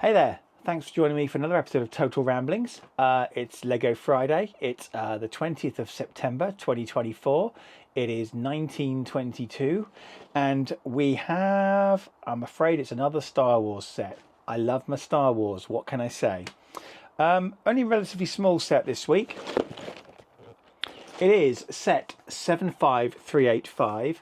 Hey there, thanks for joining me for another episode of Total Ramblings. It's Lego Friday. It's the 20th of September 2024. It is 1922, and we have, I'm afraid it's another Star Wars set. I love my Star Wars, what can I say? Only a relatively small set this week. It is set 75385,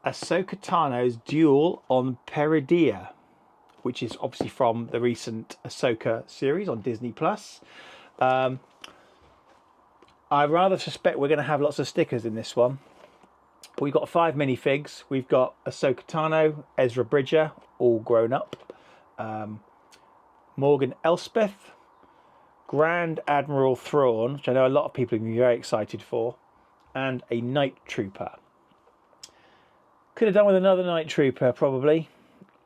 Ahsoka Tano's Duel on Peridea, which is obviously from the recent Ahsoka series on Disney+. I rather suspect we're going to have lots of stickers in this one. We've got 5 minifigs. We've got Ahsoka Tano, Ezra Bridger, all grown up, Morgan Elspeth, Grand Admiral Thrawn, which I know a lot of people are going to be very excited for, and a Night Trooper. Could have done with another Night Trooper, probably.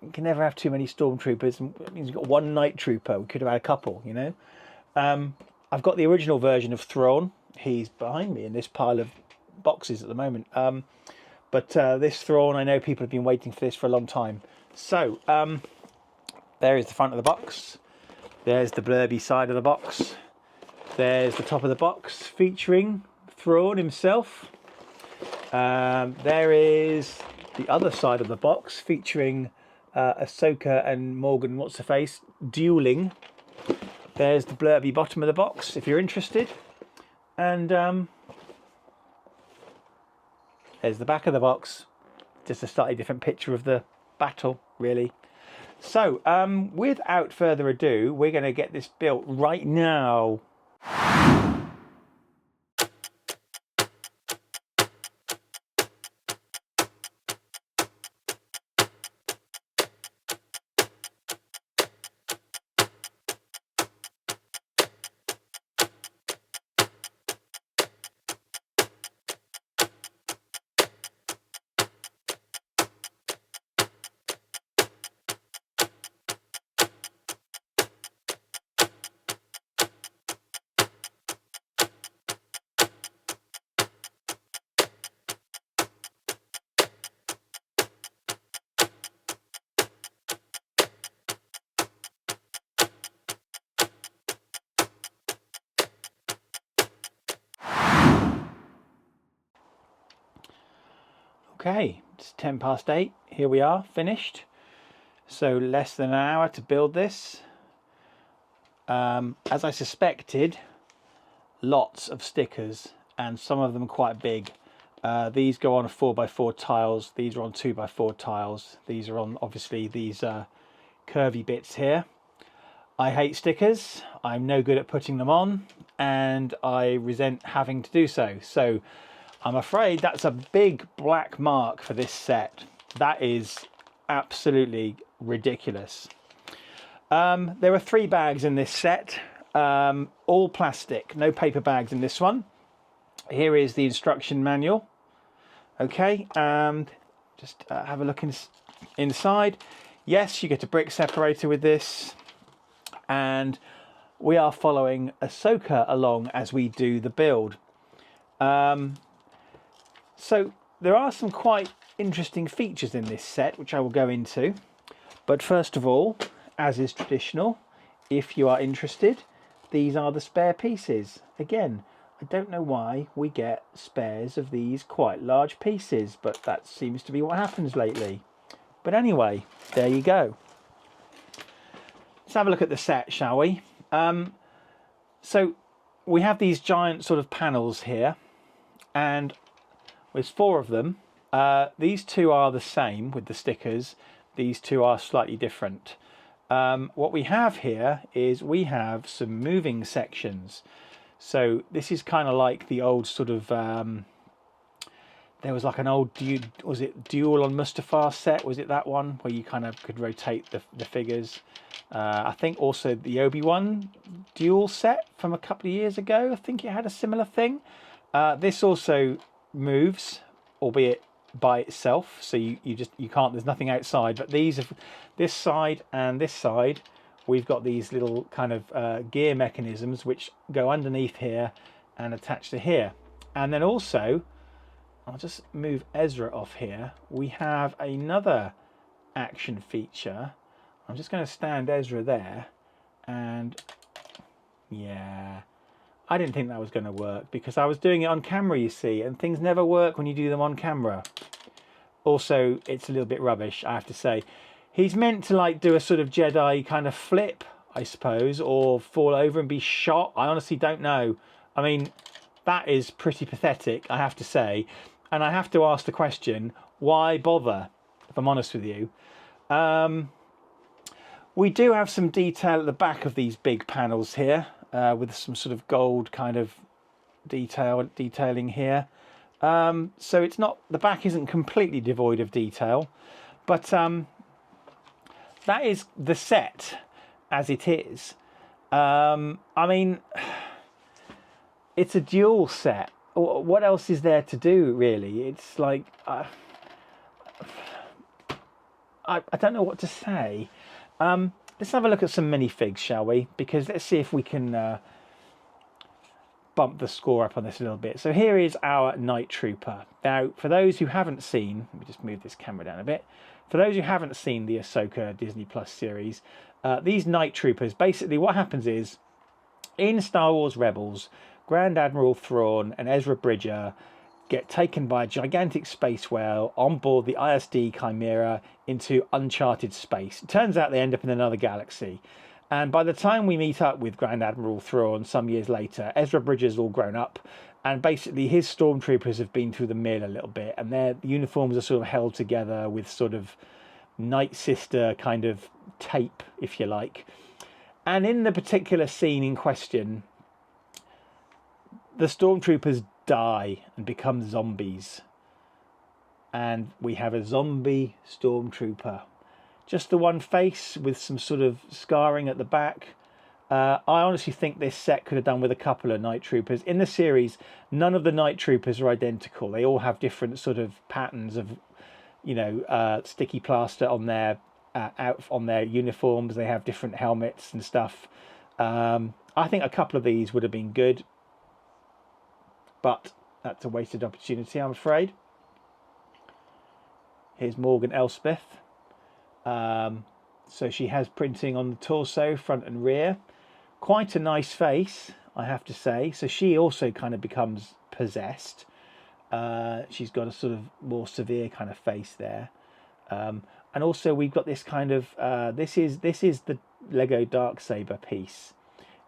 You can never have too many stormtroopers. It means you've got one night trooper. We could have had a couple, you know. I've got the original version of Thrawn. He's behind me in this pile of boxes at the moment. But this Thrawn, I know people have been waiting for this for a long time. So there is the front of the box. There's the blurby side of the box. There's the top of the box featuring Thrawn himself. There is the other side of the box featuring Ahsoka and Morgan what's-her-face dueling. There's the blurby bottom of the box if you're interested, and there's the back of the box, just a slightly different picture of the battle really. So without further ado, we're going to get this built right now. Okay, it's 10 past 8. Here we are, finished. So less than an hour to build this. As I suspected, lots of stickers, and some of them quite big. These go on 4x4 tiles. These are on 2x4 tiles. These are on, obviously, these curvy bits here. I hate stickers. I'm no good at putting them on, and I resent having to do so. So I'm afraid that's a big black mark for this set. That is absolutely ridiculous. There are 3 bags in this set, all plastic, no paper bags in this one. Here is the instruction manual. Okay, just have a look inside. Yes, you get a brick separator with this, and we are following Ahsoka along as we do the build. So there are some quite interesting features in this set, which I will go into. But first of all, as is traditional, if you are interested, these are the spare pieces. Again, I don't know why we get spares of these quite large pieces, but that seems to be what happens lately. But anyway, there you go. Let's have a look at the set, shall we? So we have these giant sort of panels here, and there's 4 of them. These 2 are the same with the stickers. These 2 are slightly different. What we have here is we have some moving sections. So this is kind of like the old sort of there was like an old Duel on Mustafar set, was it that one where you kind of could rotate the figures? I think also the Obi-Wan Duel set from a couple of years ago, I think it had a similar thing. This also moves, albeit by itself, so you can't, there's nothing outside, but these have, this side and this side, we've got these little kind of gear mechanisms which go underneath here and attach to here. And then also, I'll just move Ezra off here, we have another action feature. I'm just going to stand Ezra there, And yeah, I didn't think that was going to work because I was doing it on camera, you see, and things never work when you do them on camera. Also, it's a little bit rubbish, I have to say. He's meant to like do a sort of Jedi kind of flip, I suppose, or fall over and be shot. I honestly don't know. I mean, that is pretty pathetic, I have to say. And I have to ask the question, why bother, if I'm honest with you? We do have some detail at the back of these big panels here, with some sort of gold kind of detailing here. So it's not, the back isn't completely devoid of detail, but that is the set as it is. I mean, it's a duel set. What else is there to do, really? It's like, I don't know what to say. Let's have a look at some minifigs, shall we? Because let's see if we can bump the score up on this a little bit. So here is our Night Trooper. Now, for those who haven't seen, let me just move this camera down a bit. For those who haven't seen the Ahsoka Disney Plus series, these Night Troopers, basically what happens is, in Star Wars Rebels, Grand Admiral Thrawn and Ezra Bridger get taken by a gigantic space whale on board the ISD Chimera into uncharted space. It turns out they end up in another galaxy. And by the time we meet up with Grand Admiral Thrawn some years later, Ezra Bridger's all grown up, and basically his stormtroopers have been through the mill a little bit, and their uniforms are sort of held together with sort of Night Sister kind of tape, if you like. And in the particular scene in question, the stormtroopers die and become zombies. And we have a zombie stormtrooper. Just the one face with some sort of scarring at the back. I honestly think this set could have done with a couple of Night Troopers. In the series, none of the Night Troopers are identical. They all have different sort of patterns of, you know, sticky plaster on their on their uniforms. They have different helmets and stuff. I think a couple of these would have been good, but that's a wasted opportunity, I'm afraid. Here's Morgan Elspeth. So she has printing on the torso, front and rear. Quite a nice face, I have to say. So she also kind of becomes possessed. She's got a sort of more severe kind of face there. And also we've got this kind of, this is the Lego Darksaber piece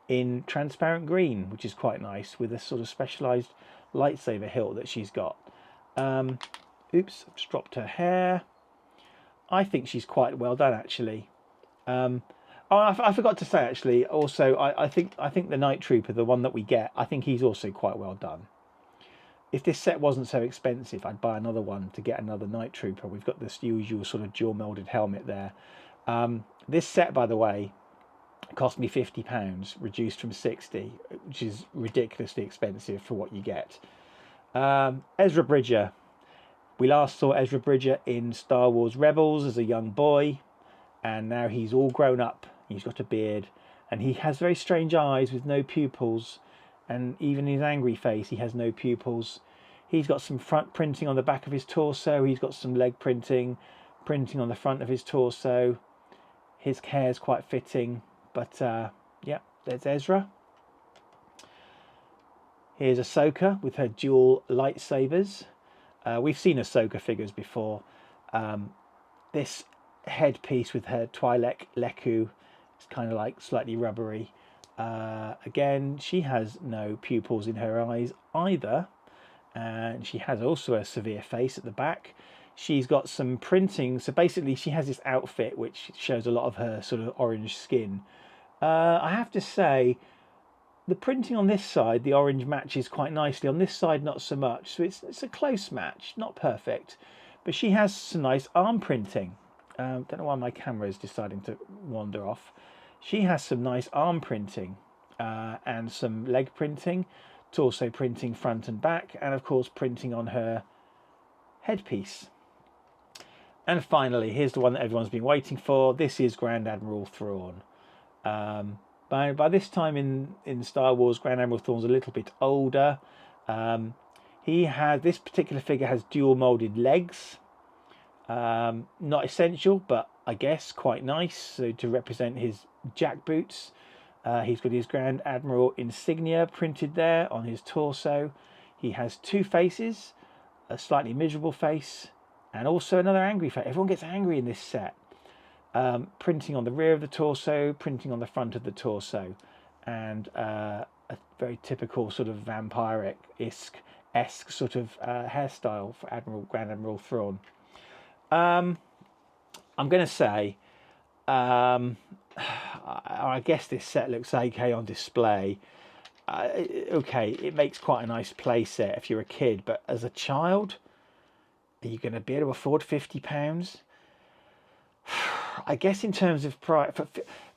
in transparent green, which is quite nice, with a sort of specialised lightsaber hilt that she's got. Oops, I've just dropped her hair. I think she's quite well done, actually. I forgot to say, actually, also, I think the Night Trooper, the one that we get, I think he's also quite well done. If this set wasn't so expensive, I'd buy another one to get another Night Trooper. We've got this usual sort of dual molded helmet there. This set, by the way, cost me £50, reduced from 60, which is ridiculously expensive for what you get. Ezra Bridger. We last saw Ezra Bridger in Star Wars Rebels as a young boy, and now he's all grown up. He's got a beard, and he has very strange eyes with no pupils, and even his angry face, he has no pupils. He's got some front printing on the back of his torso. He's got some leg printing on the front of his torso. His hair's quite fitting, but yeah, there's Ezra. Here's Ahsoka with her dual lightsabers. We've seen Ahsoka figures before. This headpiece with her Twi'lek Leku is kind of like slightly rubbery. Again, she has no pupils in her eyes either. And she has also a severe face at the back. She's got some printing. So basically she has this outfit which shows a lot of her sort of orange skin. I have to say, the printing on this side, the orange matches quite nicely. On this side, not so much. So it's a close match, not perfect. But she has some nice arm printing. Don't know why my camera is deciding to wander off. She has some nice arm printing and some leg printing, torso printing front and back, and of course printing on her headpiece. And finally, here's the one that everyone's been waiting for. This is Grand Admiral Thrawn. By this time in Star Wars, Grand Admiral Thrawn's a little bit older. This particular figure has dual molded legs. Not essential, but I guess quite nice, so to represent his jackboots. He's got his Grand Admiral insignia printed there on his torso. He has two faces, a slightly miserable face and also another angry face. Everyone gets angry in this set. Printing on the rear of the torso, printing on the front of the torso, and a very typical sort of vampiric-esque sort of hairstyle for Grand Admiral Thrawn. I'm going to say, I guess this set looks okay on display. Okay, it makes quite a nice play set if you're a kid, but as a child, are you going to be able to afford £50? I guess in terms of price,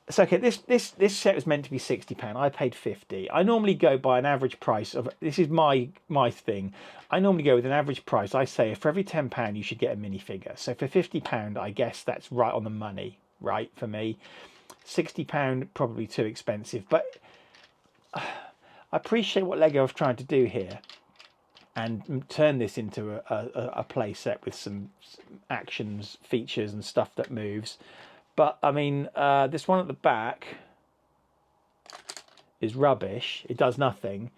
so okay, this set was meant to be £60. I paid £50. I normally go by an average price of, this is my thing. I normally go with an average price. I say for every £10 you should get a minifigure. So for £50, I guess that's right on the money, right, for me. £60 probably too expensive, but I appreciate what Lego have tried to do here and turn this into a play set with some actions, features and stuff that moves. But I mean, this one at the back is rubbish. It does nothing.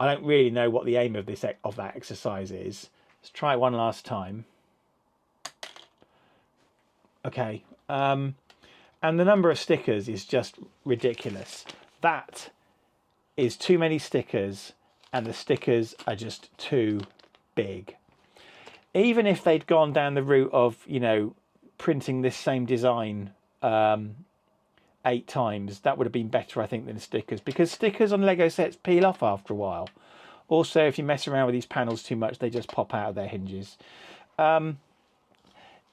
I don't really know what the aim of that exercise is. Let's try it one last time. Okay. And the number of stickers is just ridiculous. That is too many stickers, and the stickers are just too big. Even if they'd gone down the route of, you know, printing this same design 8 times, that would have been better, I think, than stickers, because stickers on Lego sets peel off after a while. Also, if you mess around with these panels too much, they just pop out of their hinges.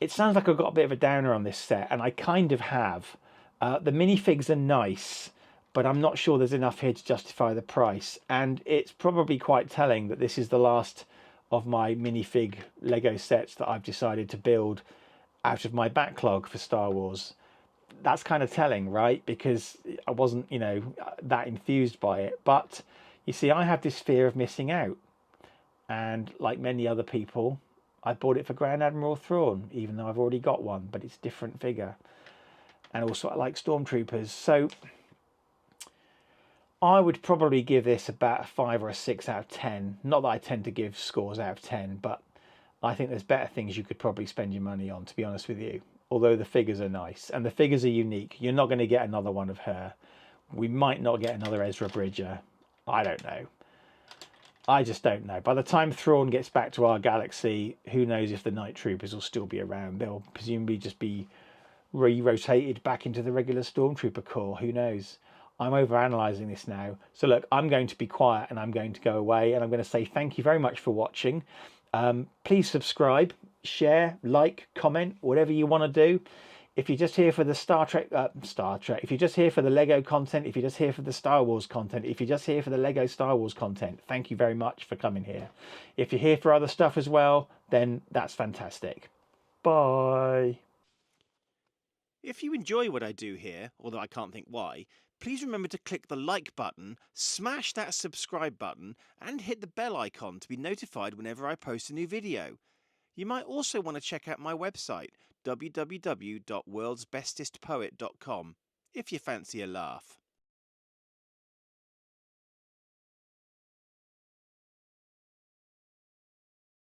It sounds like I've got a bit of a downer on this set, and I kind of have. The minifigs are nice, but I'm not sure there's enough here to justify the price. And it's probably quite telling that this is the last of my minifig Lego sets that I've decided to build out of my backlog for Star Wars. That's kind of telling, right? Because I wasn't, you know, that enthused by it. But you see, I have this fear of missing out. And like many other people, I bought it for Grand Admiral Thrawn, even though I've already got one, but it's a different figure. And also I like Stormtroopers. So I would probably give this about a 5 or a 6 out of 10. Not that I tend to give scores out of 10, but I think there's better things you could probably spend your money on, to be honest with you. Although the figures are nice, and the figures are unique. You're not going to get another one of her. We might not get another Ezra Bridger. I don't know. I just don't know. By the time Thrawn gets back to our galaxy, who knows if the Night Troopers will still be around. They'll presumably just be re-rotated back into the regular Stormtrooper Corps. Who knows? I'm overanalyzing this now. So look, I'm going to be quiet and I'm going to go away, and I'm going to say thank you very much for watching. Please subscribe, share, like, comment, whatever you want to do. If you're just here for the Star Trek, if you're just here for the Lego content, if you're just here for the Star Wars content, if you're just here for the Lego Star Wars content, thank you very much for coming here. If you're here for other stuff as well, then that's fantastic. Bye. If you enjoy what I do here, although I can't think why, please remember to click the like button, smash that subscribe button, and hit the bell icon to be notified whenever I post a new video. You might also want to check out my website, www.worldsbestestpoet.com, if you fancy a laugh.